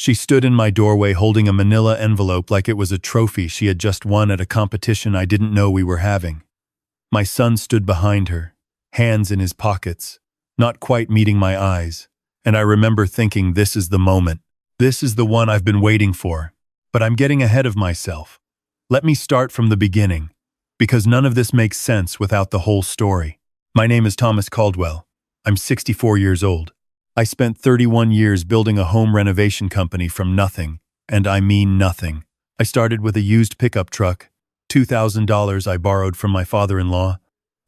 She stood in my doorway holding a manila envelope like it was a trophy she had just won at a competition I didn't know we were having. My son stood behind her, hands in his pockets, not quite meeting my eyes, and I remember thinking, this is the moment. This is the one I've been waiting for. But I'm getting ahead of myself. Let me start from the beginning, because none of this makes sense without the whole story. My name is Thomas Caldwell. I'm 64 years old. I spent 31 years building a home renovation company from nothing, and I mean nothing. I started with a used pickup truck, $2,000 I borrowed from my father-in-law,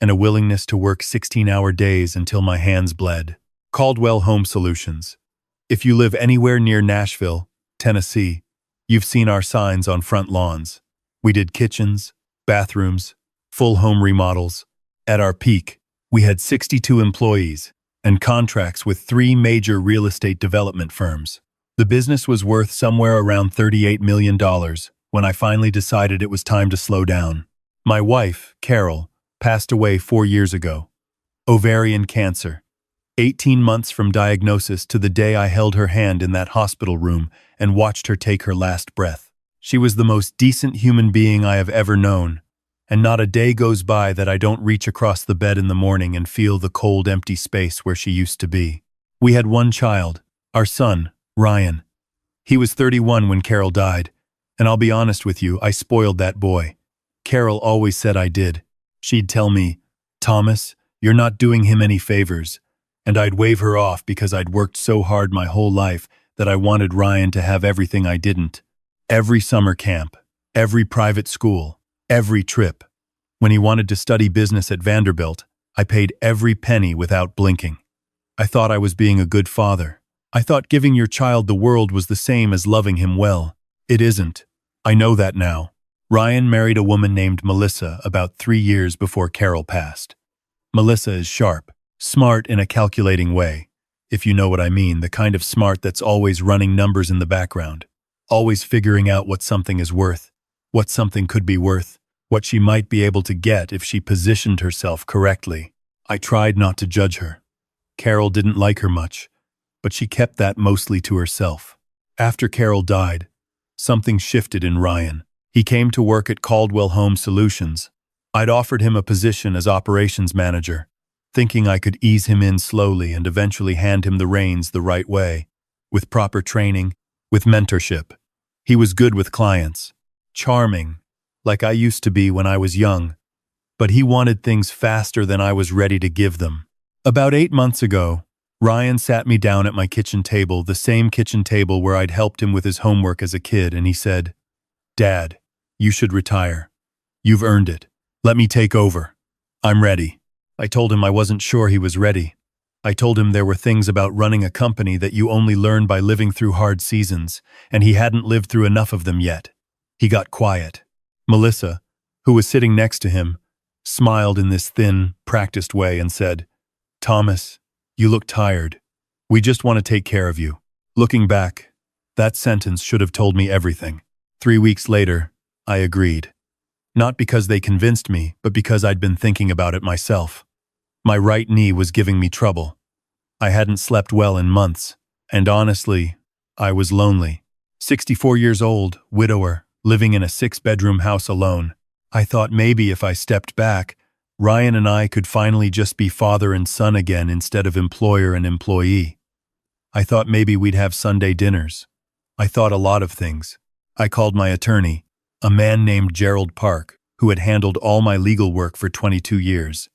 and a willingness to work 16-hour days until my hands bled. Caldwell Home Solutions. If you live anywhere near Nashville, Tennessee, you've seen our signs on front lawns. We did kitchens, bathrooms, full home remodels. At our peak, we had 62 employees and contracts with 3 major real estate development firms. The business was worth somewhere around $38 million when I finally decided it was time to slow down. My wife, Carol, passed away 4 years ago. Ovarian cancer. 18 months from diagnosis to the day I held her hand in that hospital room and watched her take her last breath. She was the most decent human being I have ever known, and not a day goes by that I don't reach across the bed in the morning and feel the cold, empty space where she used to be. We had one child, our son, Ryan. He was 31 when Carol died, and I'll be honest with you, I spoiled that boy. Carol always said I did. She'd tell me, "Thomas, you're not doing him any favors," and I'd wave her off because I'd worked so hard my whole life that I wanted Ryan to have everything I didn't. Every summer camp, every private school, every trip. When he wanted to study business at Vanderbilt, I paid every penny without blinking. I thought I was being a good father. I thought giving your child the world was the same as loving him well. It isn't. I know that now. Ryan married a woman named Melissa about 3 years before Carol passed. Melissa is sharp, smart in a calculating way, if you know what I mean, the kind of smart that's always running numbers in the background, always figuring out what something is worth, what something could be worth, what she might be able to get if she positioned herself correctly. I tried not to judge her. Carol didn't like her much, but she kept that mostly to herself. After Carol died, something shifted in Ryan. He came to work at Caldwell Home Solutions. I'd offered him a position as operations manager, thinking I could ease him in slowly and eventually hand him the reins the right way, with proper training, with mentorship. He was good with clients, charming, like I used to be when I was young, but he wanted things faster than I was ready to give them. About 8 months ago, Ryan sat me down at my kitchen table, the same kitchen table where I'd helped him with his homework as a kid, and he said, "Dad, you should retire. You've earned it. Let me take over. I'm ready." I told him I wasn't sure he was ready. I told him there were things about running a company that you only learn by living through hard seasons, and he hadn't lived through enough of them yet. He got quiet. Melissa, who was sitting next to him, smiled in this thin, practiced way and said, "Thomas, you look tired. We just want to take care of you." Looking back, that sentence should have told me everything. 3 weeks later, I agreed. Not because they convinced me, but because I'd been thinking about it myself. My right knee was giving me trouble. I hadn't slept well in months, and honestly, I was lonely. 64 years old, widower, living in a 6-bedroom house alone. I thought maybe if I stepped back, Ryan and I could finally just be father and son again instead of employer and employee. I thought maybe we'd have Sunday dinners. I thought a lot of things. I called my attorney, a man named Gerald Park, who had handled all my legal work for 22 years.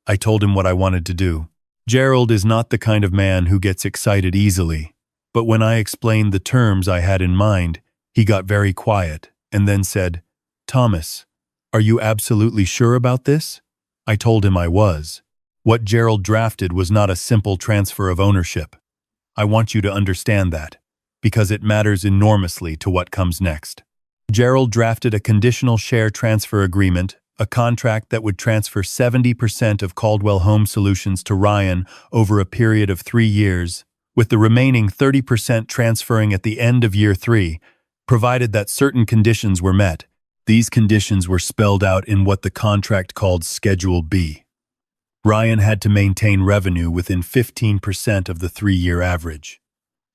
I told him what I wanted to do. Gerald is not the kind of man who gets excited easily, but when I explained the terms I had in mind, he got very quiet and then said, "Thomas, are you absolutely sure about this?" I told him I was. What Gerald drafted was not a simple transfer of ownership. I want you to understand that, because it matters enormously to what comes next. Gerald drafted a conditional share transfer agreement, a contract that would transfer 70% of Caldwell Home Solutions to Ryan over a period of 3 years, with the remaining 30% transferring at the end of year 3, provided that certain conditions were met. These conditions were spelled out in what the contract called Schedule B. Ryan had to maintain revenue within 15% of the 3-year average.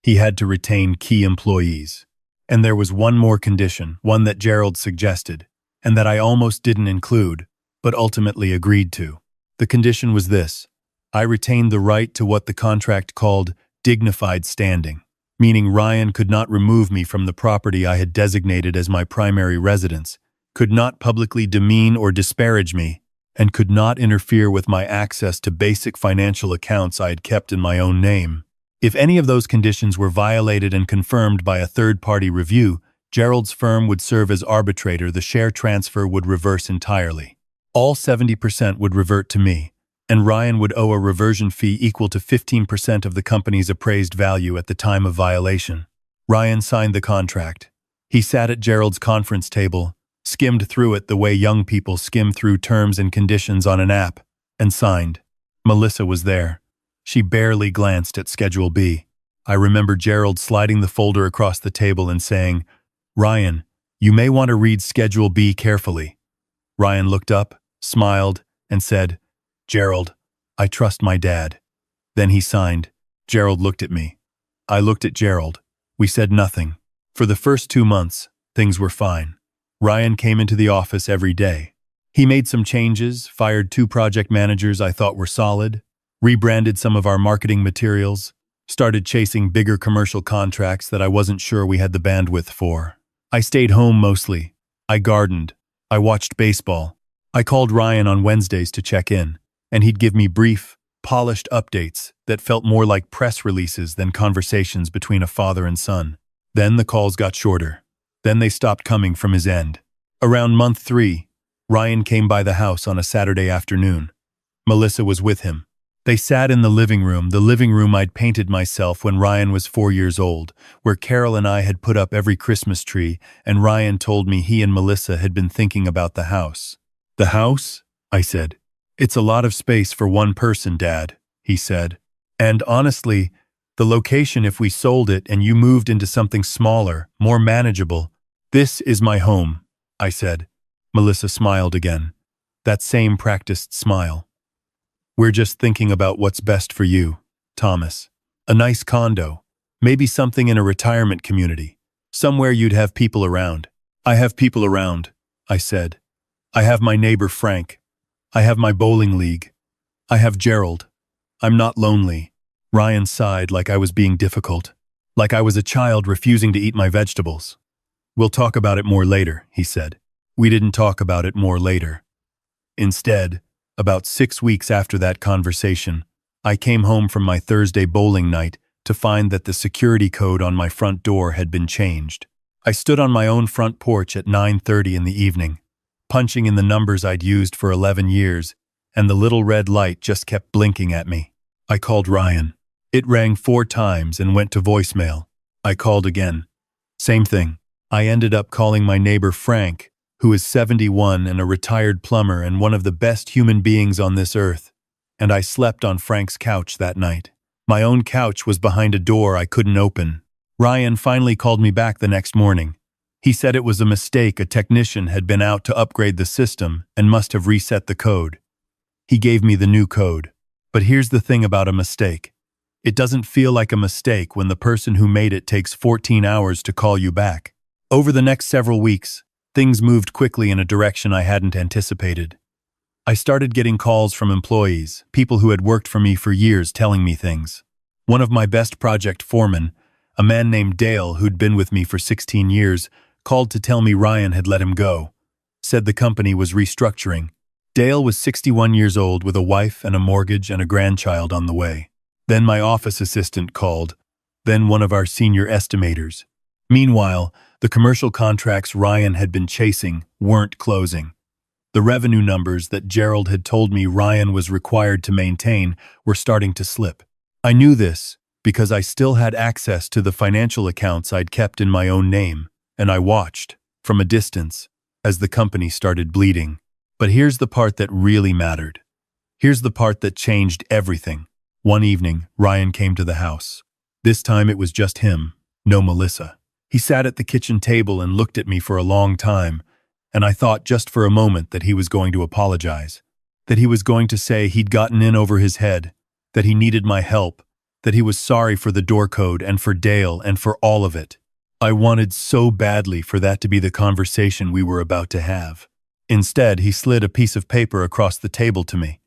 He had to retain key employees. And there was one more condition, one that Gerald suggested, and that I almost didn't include, but ultimately agreed to. The condition was this: I retained the right to what the contract called dignified standing, meaning Ryan could not remove me from the property I had designated as my primary residence, could not publicly demean or disparage me, and could not interfere with my access to basic financial accounts I had kept in my own name. If any of those conditions were violated and confirmed by a third-party review, Gerald's firm would serve as arbitrator. The share transfer would reverse entirely. All 70% would revert to me, and Ryan would owe a reversion fee equal to 15% of the company's appraised value at the time of violation. Ryan signed the contract. He sat at Gerald's conference table, skimmed through it the way young people skim through terms and conditions on an app, and signed. Melissa was there. She barely glanced at Schedule B. I remember Gerald sliding the folder across the table and saying, "Ryan, you may want to read Schedule B carefully." Ryan looked up, smiled, and said, "Gerald, I trust my dad." Then he signed. Gerald looked at me. I looked at Gerald. We said nothing. For the first 2 months, things were fine. Ryan came into the office every day. He made some changes, fired 2 project managers I thought were solid, rebranded some of our marketing materials, started chasing bigger commercial contracts that I wasn't sure we had the bandwidth for. I stayed home mostly. I gardened. I watched baseball. I called Ryan on Wednesdays to check in, and he'd give me brief, polished updates that felt more like press releases than conversations between a father and son. Then the calls got shorter. Then they stopped coming from his end. Around month 3, Ryan came by the house on a Saturday afternoon. Melissa was with him. They sat in the living room I'd painted myself when Ryan was 4 years old, where Carol and I had put up every Christmas tree, and Ryan told me he and Melissa had been thinking about the house. "The house?" I said. "It's a lot of space for one person, Dad," he said. "And honestly, the location, if we sold it and you moved into something smaller, more manageable." "This is my home," I said. Melissa smiled again. That same practiced smile. "We're just thinking about what's best for you, Thomas. A nice condo, maybe something in a retirement community, somewhere you'd have people around." "I have people around," I said. "I have my neighbor Frank. I have my bowling league. I have Gerald. I'm not lonely." Ryan sighed like I was being difficult, like I was a child refusing to eat my vegetables. "We'll talk about it more later," he said. We didn't talk about it more later. Instead, about 6 weeks after that conversation, I came home from my Thursday bowling night to find that the security code on my front door had been changed. I stood on my own front porch at 9:30 in the evening, punching in the numbers I'd used for 11 years, and the little red light just kept blinking at me. I called Ryan. It rang 4 times and went to voicemail. I called again. Same thing. I ended up calling my neighbor Frank, who is 71 and a retired plumber and one of the best human beings on this earth, and I slept on Frank's couch that night. My own couch was behind a door I couldn't open. Ryan finally called me back the next morning. He said it was a mistake. A technician had been out to upgrade the system and must have reset the code. He gave me the new code. But here's the thing about a mistake. It doesn't feel like a mistake when the person who made it takes 14 hours to call you back. Over the next several weeks, things moved quickly in a direction I hadn't anticipated. I started getting calls from employees, people who had worked for me for years, telling me things. One of my best project foremen, a man named Dale who'd been with me for 16 years, called to tell me Ryan had let him go. Said the company was restructuring. Dale was 61 years old with a wife and a mortgage and a grandchild on the way. Then my office assistant called, then one of our senior estimators. Meanwhile, the commercial contracts Ryan had been chasing weren't closing. The revenue numbers that Gerald had told me Ryan was required to maintain were starting to slip. I knew this because I still had access to the financial accounts I'd kept in my own name, and I watched, from a distance, as the company started bleeding. But here's the part that really mattered. Here's the part that changed everything. One evening, Ryan came to the house. This time it was just him, no Melissa. He sat at the kitchen table and looked at me for a long time, and I thought just for a moment that he was going to apologize, that he was going to say he'd gotten in over his head, that he needed my help, that he was sorry for the door code and for Dale and for all of it. I wanted so badly for that to be the conversation we were about to have. Instead, he slid a piece of paper across the table to me.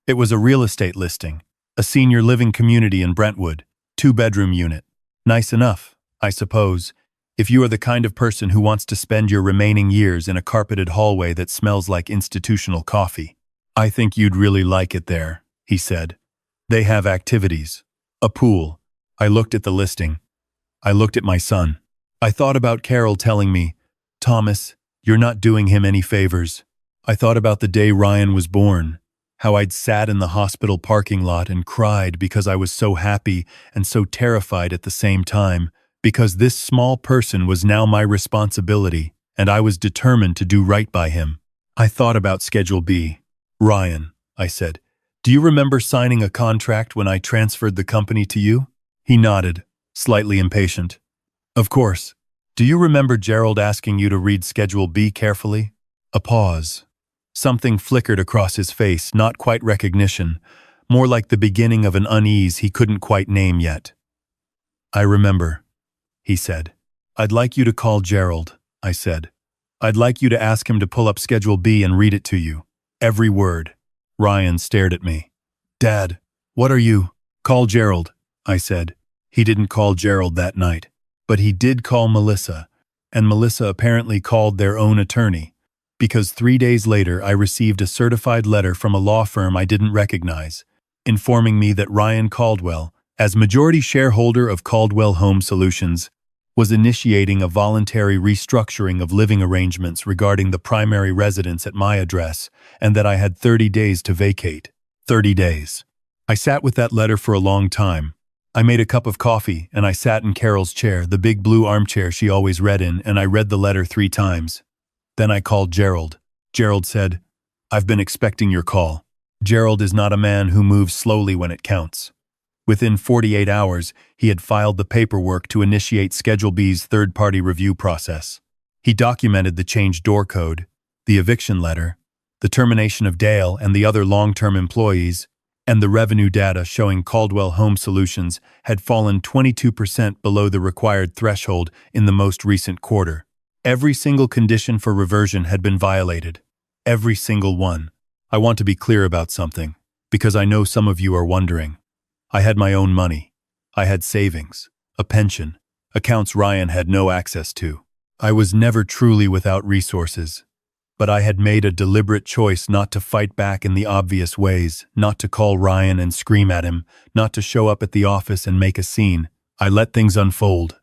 It was a real estate listing, a senior living community in Brentwood, 2-bedroom unit. Nice enough, I suppose, if you are the kind of person who wants to spend your remaining years in a carpeted hallway that smells like institutional coffee. I think you'd really like it there, he said. They have activities. A pool. I looked at the listing. I looked at my son. I thought about Carol telling me, "Thomas, you're not doing him any favors." I thought about the day Ryan was born, how I'd sat in the hospital parking lot and cried because I was so happy and so terrified at the same time, because this small person was now my responsibility, and I was determined to do right by him. I thought about Schedule B. "Ryan," I said, "do you remember signing a contract when I transferred the company to you?" He nodded, slightly impatient. "Of course. Do you remember Gerald asking you to read Schedule B carefully?" A pause. Something flickered across his face, not quite recognition, more like the beginning of an unease he couldn't quite name yet. "I remember," he said. "I'd like you to call Gerald," I said. "I'd like you to ask him to pull up Schedule B and read it to you. Every word." Ryan stared at me. "Dad, what are you—" "Call Gerald," I said. He didn't call Gerald that night, but he did call Melissa, and Melissa apparently called their own attorney, because 3 days later I received a certified letter from a law firm I didn't recognize, informing me that Ryan Caldwell, as majority shareholder of Caldwell Home Solutions, was initiating a voluntary restructuring of living arrangements regarding the primary residence at my address, and that I had 30 days to vacate. 30 days. I sat with that letter for a long time. I made a cup of coffee, and I sat in Carol's chair, the big blue armchair she always read in, and I read the letter 3 times. Then I called Gerald. Gerald said, "I've been expecting your call." Gerald is not a man who moves slowly when it counts. Within 48 hours, he had filed the paperwork to initiate Schedule B's third-party review process. He documented the changed door code, the eviction letter, the termination of Dale and the other long-term employees, and the revenue data showing Caldwell Home Solutions had fallen 22% below the required threshold in the most recent quarter. Every single condition for reversion had been violated. Every single one. I want to be clear about something, because I know some of you are wondering. I had my own money. I had savings, a pension, accounts Ryan had no access to. I was never truly without resources. But I had made a deliberate choice not to fight back in the obvious ways, not to call Ryan and scream at him, not to show up at the office and make a scene. I let things unfold.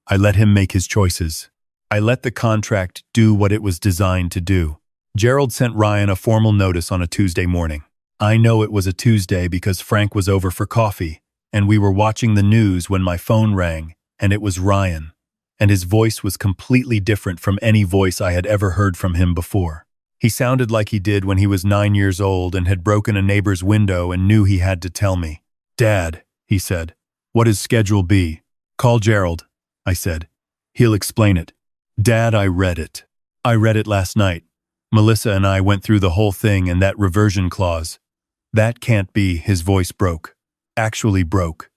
I let him make his choices. I let the contract do what it was designed to do. Gerald sent Ryan a formal notice on a Tuesday morning. I know it was a Tuesday because Frank was over for coffee, and we were watching the news when my phone rang, and it was Ryan. And his voice was completely different from any voice I had ever heard from him before. He sounded like he did when he was 9 years old and had broken a neighbor's window and knew he had to tell me. "Dad," he said, "what is Schedule B?" "Call Gerald," I said. "He'll explain it." "Dad, I read it. I read it last night. Melissa and I went through the whole thing and that reversion clause. That can't be." His voice broke. Actually broke.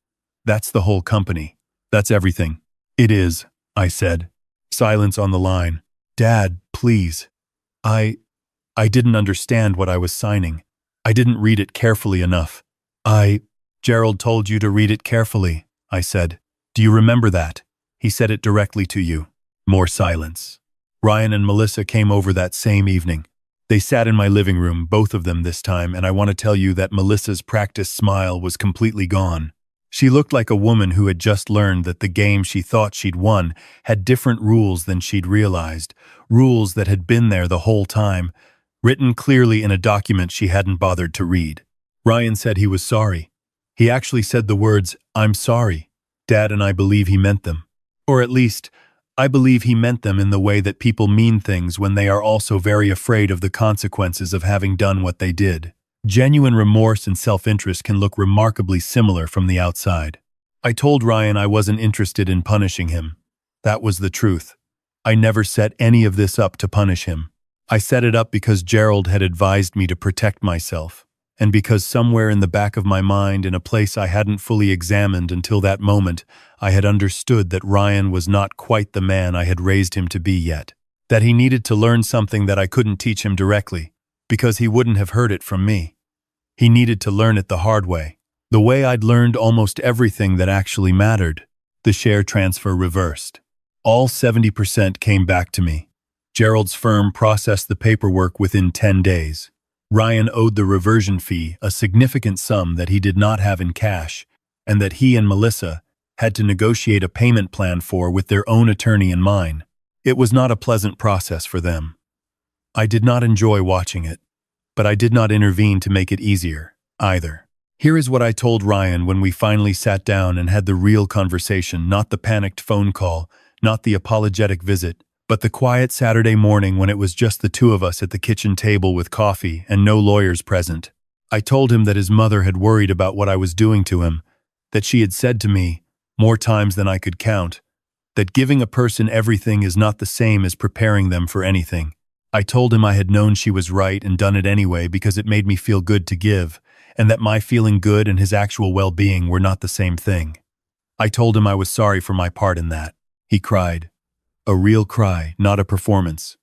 "That's the whole company. That's everything." "It is," I said. Silence on the line. "Dad, please. I didn't understand what I was signing. I didn't read it carefully enough." Gerald told you to read it carefully," I said. "Do you remember that? He said it directly to you." More silence. Ryan and Melissa came over that same evening. They sat in my living room, both of them this time, and I want to tell you that Melissa's practiced smile was completely gone. She looked like a woman who had just learned that the game she thought she'd won had different rules than she'd realized, rules that had been there the whole time, written clearly in a document she hadn't bothered to read. Ryan said he was sorry. He actually said the words, "I'm sorry." Dad and I believe he meant them. Or at least, I believe he meant them in the way that people mean things when they are also very afraid of the consequences of having done what they did. Genuine remorse and self-interest can look remarkably similar from the outside. I told Ryan I wasn't interested in punishing him. That was the truth. I never set any of this up to punish him. I set it up because Gerald had advised me to protect myself. and because somewhere in the back of my mind, in a place I hadn't fully examined until that moment, I had understood that Ryan was not quite the man I had raised him to be yet. That he needed to learn something that I couldn't teach him directly, because he wouldn't have heard it from me. He needed to learn it the hard way. The way I'd learned almost everything that actually mattered. The share transfer reversed. All 70% came back to me. Gerald's firm processed the paperwork within 10 days. Ryan owed the reversion fee, a significant sum that he did not have in cash, and that he and Melissa had to negotiate a payment plan for with their own attorney and mine. It was not a pleasant process for them. I did not enjoy watching it, but I did not intervene to make it easier, either. Here is what I told Ryan when we finally sat down and had the real conversation, not the panicked phone call, not the apologetic visit, but the quiet Saturday morning when it was just the two of us at the kitchen table with coffee and no lawyers present. I told him that his mother had worried about what I was doing to him, that she had said to me, more times than I could count, that giving a person everything is not the same as preparing them for anything. I told him I had known she was right and done it anyway because it made me feel good to give, and that my feeling good and his actual well-being were not the same thing. I told him I was sorry for my part in that. He cried. A real cry, not a performance.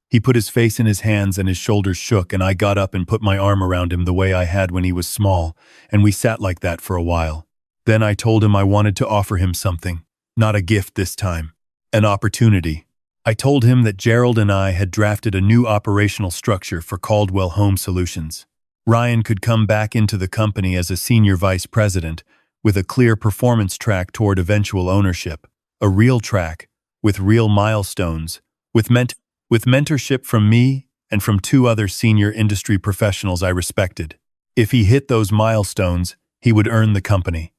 He put his face in his hands and his shoulders shook, and I got up and put my arm around him the way I had when he was small, and we sat like that for a while. Then I told him I wanted to offer him something, not a gift this time, an opportunity. I told him that Gerald and I had drafted a new operational structure for Caldwell Home Solutions. Ryan could come back into the company as a senior vice president with a clear performance track toward eventual ownership, a real track with real milestones, with mentorship from me and from two other senior industry professionals I respected. If he hit those milestones, he would earn the company.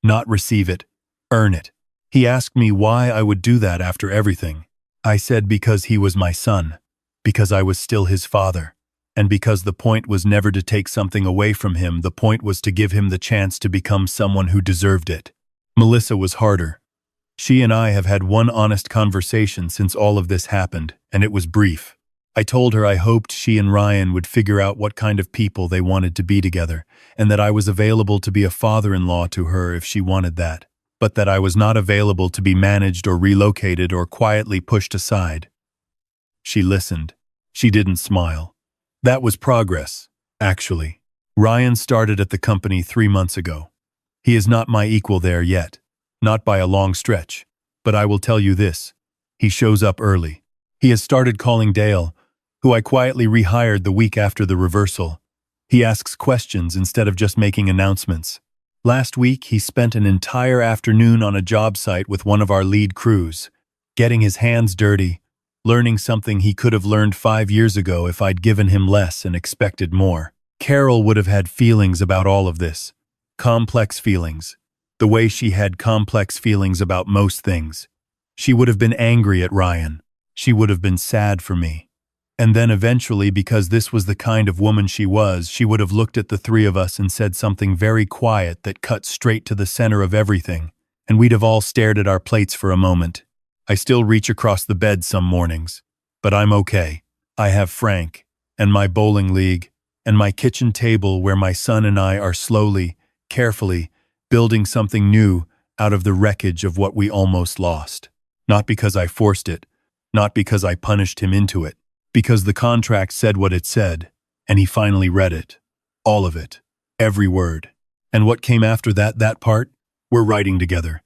Not receive it, earn it. He asked me why I would do that after everything. I said because he was my son, because I was still his father, and because the point was never to take something away from him, the point was to give him the chance to become someone who deserved it. Melissa was harder. She and I have had one honest conversation since all of this happened, and it was brief. I told her I hoped she and Ryan would figure out what kind of people they wanted to be together, and that I was available to be a father-in-law to her if she wanted that, but that I was not available to be managed or relocated or quietly pushed aside. She listened. She didn't smile. That was progress, actually. Ryan started at the company 3 months ago. He is not my equal there yet, not by a long stretch, but I will tell you this, he shows up early. He has started calling Dale, who I quietly rehired the week after the reversal. He asks questions instead of just making announcements. Last week, he spent an entire afternoon on a job site with one of our lead crews, getting his hands dirty, learning something he could have learned 5 years ago if I'd given him less and expected more. Carol would have had feelings about all of this. Complex feelings. The way she had complex feelings about most things. She would have been angry at Ryan. She would have been sad for me. And then eventually, because this was the kind of woman she was, she would have looked at the three of us and said something very quiet that cut straight to the center of everything, and we'd have all stared at our plates for a moment. I still reach across the bed some mornings, but I'm okay. I have Frank, and my bowling league, and my kitchen table where my son and I are slowly, carefully, building something new out of the wreckage of what we almost lost. Not because I forced it, not because I punished him into it, because the contract said what it said, and he finally read it. All of it. Every word. And what came after that part? We're writing together.